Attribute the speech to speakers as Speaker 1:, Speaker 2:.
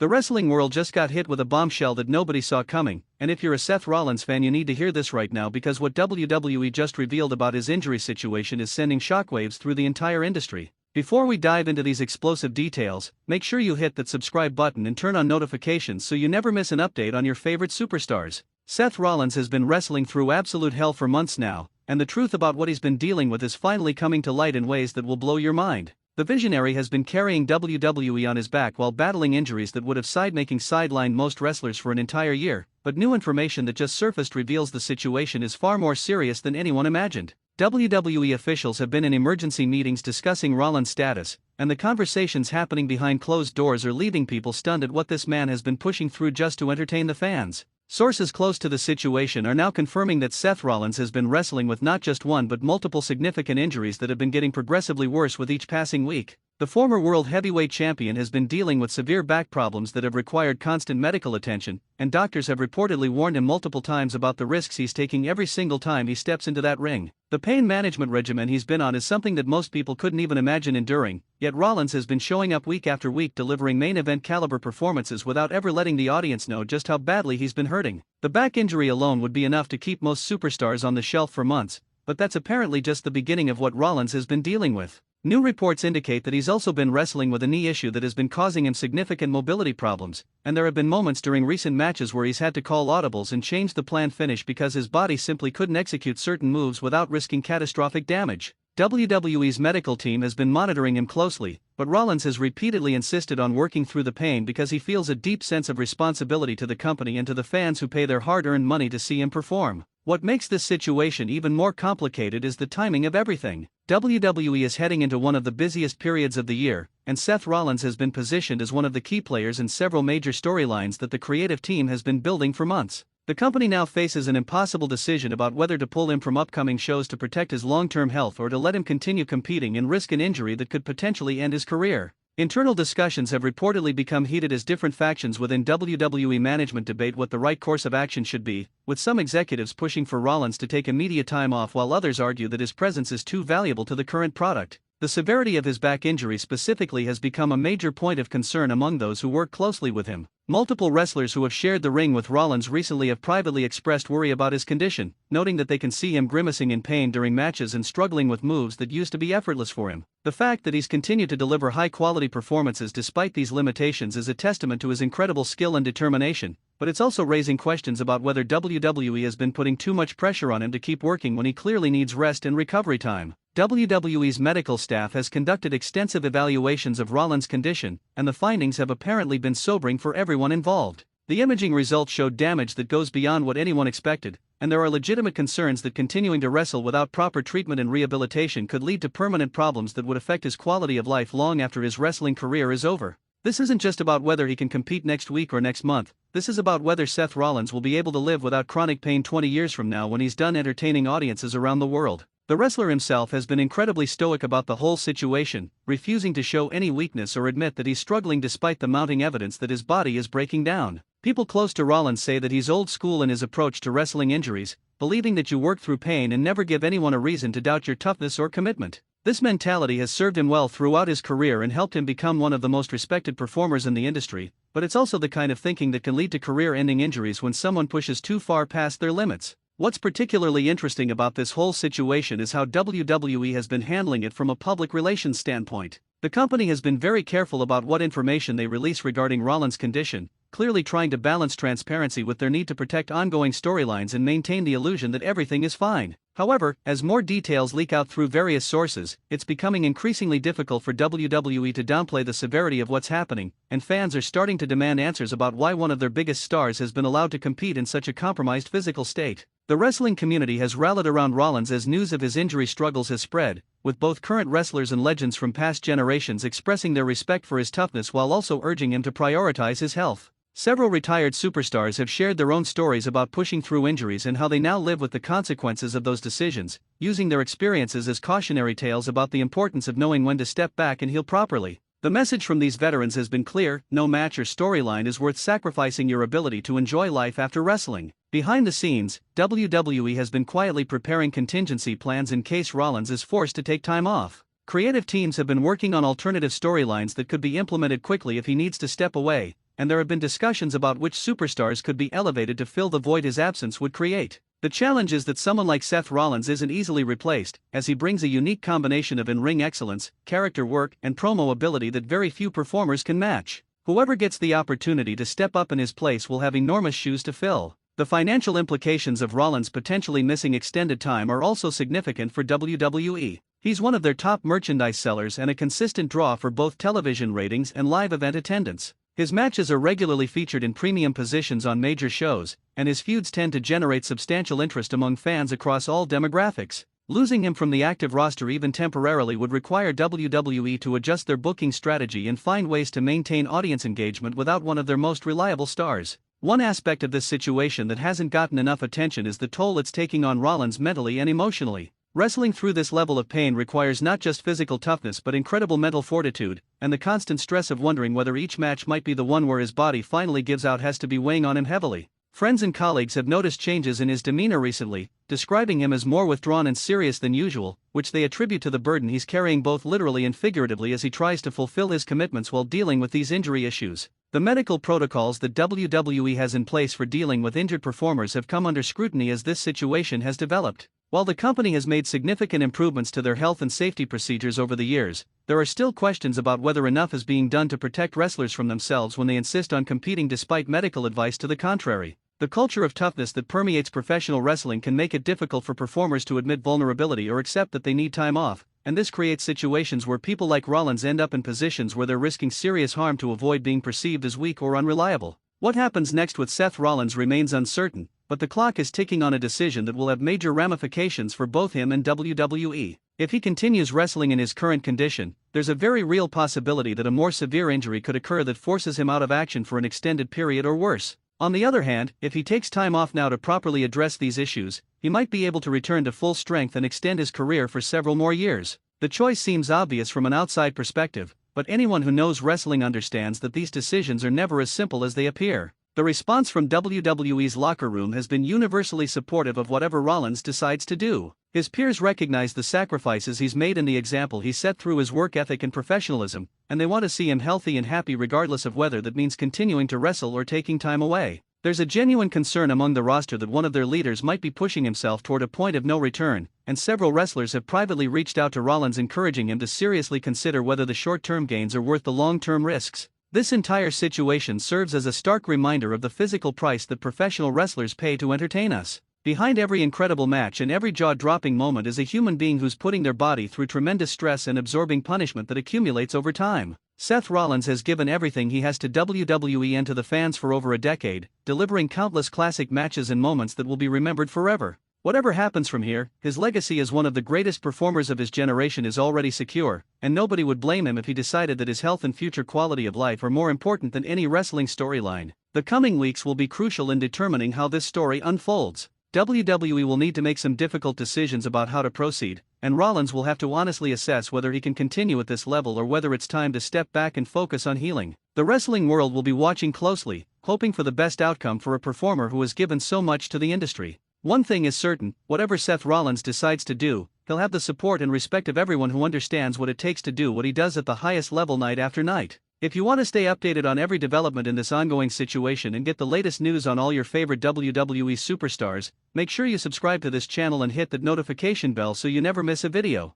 Speaker 1: The wrestling world just got hit with a bombshell that nobody saw coming, and if you're a Seth Rollins fan, you need to hear this right now because what WWE just revealed about his injury situation is sending shockwaves through the entire industry. Before we dive into these explosive details, make sure you hit that subscribe button and turn on notifications so you never miss an update on your favorite superstars. Seth Rollins has been wrestling through absolute hell for months now, and the truth about what he's been dealing with is finally coming to light in ways that will blow your mind. The visionary has been carrying WWE on his back while battling injuries that would have sidelined most wrestlers for an entire year, but new information that just surfaced reveals the situation is far more serious than anyone imagined. WWE officials have been in emergency meetings discussing Rollins' status, and the conversations happening behind closed doors are leaving people stunned at what this man has been pushing through just to entertain the fans. Sources close to the situation are now confirming that Seth Rollins has been wrestling with not just one but multiple significant injuries that have been getting progressively worse with each passing week. The former World Heavyweight Champion has been dealing with severe back problems that have required constant medical attention, and doctors have reportedly warned him multiple times about the risks he's taking every single time he steps into that ring. The pain management regimen he's been on is something that most people couldn't even imagine enduring, yet Rollins has been showing up week after week delivering main event caliber performances without ever letting the audience know just how badly he's been hurting. The back injury alone would be enough to keep most superstars on the shelf for months, but that's apparently just the beginning of what Rollins has been dealing with. New reports indicate that he's also been wrestling with a knee issue that has been causing him significant mobility problems, and there have been moments during recent matches where he's had to call audibles and change the planned finish because his body simply couldn't execute certain moves without risking catastrophic damage. WWE's medical team has been monitoring him closely, but Rollins has repeatedly insisted on working through the pain because he feels a deep sense of responsibility to the company and to the fans who pay their hard-earned money to see him perform. What makes this situation even more complicated is the timing of everything. WWE is heading into one of the busiest periods of the year, and Seth Rollins has been positioned as one of the key players in several major storylines that the creative team has been building for months. The company now faces an impossible decision about whether to pull him from upcoming shows to protect his long-term health or to let him continue competing and risk an injury that could potentially end his career. Internal discussions have reportedly become heated as different factions within WWE management debate what the right course of action should be, with some executives pushing for Rollins to take immediate time off while others argue that his presence is too valuable to the current product. The severity of his back injury specifically has become a major point of concern among those who work closely with him. Multiple wrestlers who have shared the ring with Rollins recently have privately expressed worry about his condition, noting that they can see him grimacing in pain during matches and struggling with moves that used to be effortless for him. The fact that he's continued to deliver high-quality performances despite these limitations is a testament to his incredible skill and determination, but it's also raising questions about whether WWE has been putting too much pressure on him to keep working when he clearly needs rest and recovery time. WWE's medical staff has conducted extensive evaluations of Rollins' condition, and the findings have apparently been sobering for everyone involved. The imaging results showed damage that goes beyond what anyone expected, and there are legitimate concerns that continuing to wrestle without proper treatment and rehabilitation could lead to permanent problems that would affect his quality of life long after his wrestling career is over. This isn't just about whether he can compete next week or next month, this is about whether Seth Rollins will be able to live without chronic pain 20 years from now when he's done entertaining audiences around the world. The wrestler himself has been incredibly stoic about the whole situation, refusing to show any weakness or admit that he's struggling despite the mounting evidence that his body is breaking down. People close to Rollins say that he's old school in his approach to wrestling injuries, believing that you work through pain and never give anyone a reason to doubt your toughness or commitment. This mentality has served him well throughout his career and helped him become one of the most respected performers in the industry, but it's also the kind of thinking that can lead to career-ending injuries when someone pushes too far past their limits. What's particularly interesting about this whole situation is how WWE has been handling it from a public relations standpoint. The company has been very careful about what information they release regarding Rollins' condition, clearly trying to balance transparency with their need to protect ongoing storylines and maintain the illusion that everything is fine. However, as more details leak out through various sources, it's becoming increasingly difficult for WWE to downplay the severity of what's happening, and fans are starting to demand answers about why one of their biggest stars has been allowed to compete in such a compromised physical state. The wrestling community has rallied around Rollins as news of his injury struggles has spread, with both current wrestlers and legends from past generations expressing their respect for his toughness while also urging him to prioritize his health. Several retired superstars have shared their own stories about pushing through injuries and how they now live with the consequences of those decisions, using their experiences as cautionary tales about the importance of knowing when to step back and heal properly. The message from these veterans has been clear: no match or storyline is worth sacrificing your ability to enjoy life after wrestling. Behind the scenes, WWE has been quietly preparing contingency plans in case Rollins is forced to take time off. Creative teams have been working on alternative storylines that could be implemented quickly if he needs to step away, and there have been discussions about which superstars could be elevated to fill the void his absence would create. The challenge is that someone like Seth Rollins isn't easily replaced, as he brings a unique combination of in-ring excellence, character work, and promo ability that very few performers can match. Whoever gets the opportunity to step up in his place will have enormous shoes to fill. The financial implications of Rollins potentially missing extended time are also significant for WWE. He's one of their top merchandise sellers and a consistent draw for both television ratings and live event attendance. His matches are regularly featured in premium positions on major shows, and his feuds tend to generate substantial interest among fans across all demographics. Losing him from the active roster even temporarily would require WWE to adjust their booking strategy and find ways to maintain audience engagement without one of their most reliable stars. One aspect of this situation that hasn't gotten enough attention is the toll it's taking on Rollins mentally and emotionally. Wrestling through this level of pain requires not just physical toughness but incredible mental fortitude, and the constant stress of wondering whether each match might be the one where his body finally gives out has to be weighing on him heavily. Friends and colleagues have noticed changes in his demeanor recently, describing him as more withdrawn and serious than usual, which they attribute to the burden he's carrying both literally and figuratively as he tries to fulfill his commitments while dealing with these injury issues. The medical protocols that WWE has in place for dealing with injured performers have come under scrutiny as this situation has developed. While the company has made significant improvements to their health and safety procedures over the years, there are still questions about whether enough is being done to protect wrestlers from themselves when they insist on competing despite medical advice to the contrary. The culture of toughness that permeates professional wrestling can make it difficult for performers to admit vulnerability or accept that they need time off, and this creates situations where people like Rollins end up in positions where they're risking serious harm to avoid being perceived as weak or unreliable. What happens next with Seth Rollins remains uncertain, but the clock is ticking on a decision that will have major ramifications for both him and WWE. If he continues wrestling in his current condition, there's a very real possibility that a more severe injury could occur that forces him out of action for an extended period or worse. On the other hand, if he takes time off now to properly address these issues, he might be able to return to full strength and extend his career for several more years. The choice seems obvious from an outside perspective, but anyone who knows wrestling understands that these decisions are never as simple as they appear. The response from WWE's locker room has been universally supportive of whatever Rollins decides to do. His peers recognize the sacrifices he's made and the example he set through his work ethic and professionalism, and they want to see him healthy and happy regardless of whether that means continuing to wrestle or taking time away. There's a genuine concern among the roster that one of their leaders might be pushing himself toward a point of no return, and several wrestlers have privately reached out to Rollins encouraging him to seriously consider whether the short-term gains are worth the long-term risks. This entire situation serves as a stark reminder of the physical price that professional wrestlers pay to entertain us. Behind every incredible match and every jaw-dropping moment is a human being who's putting their body through tremendous stress and absorbing punishment that accumulates over time. Seth Rollins has given everything he has to WWE and to the fans for over a decade, delivering countless classic matches and moments that will be remembered forever. Whatever happens from here, his legacy as one of the greatest performers of his generation is already secure, and nobody would blame him if he decided that his health and future quality of life are more important than any wrestling storyline. The coming weeks will be crucial in determining how this story unfolds. WWE will need to make some difficult decisions about how to proceed, and Rollins will have to honestly assess whether he can continue at this level or whether it's time to step back and focus on healing. The wrestling world will be watching closely, hoping for the best outcome for a performer who has given so much to the industry. One thing is certain, whatever Seth Rollins decides to do, he'll have the support and respect of everyone who understands what it takes to do what he does at the highest level night after night. If you want to stay updated on every development in this ongoing situation and get the latest news on all your favorite WWE superstars, make sure you subscribe to this channel and hit that notification bell so you never miss a video.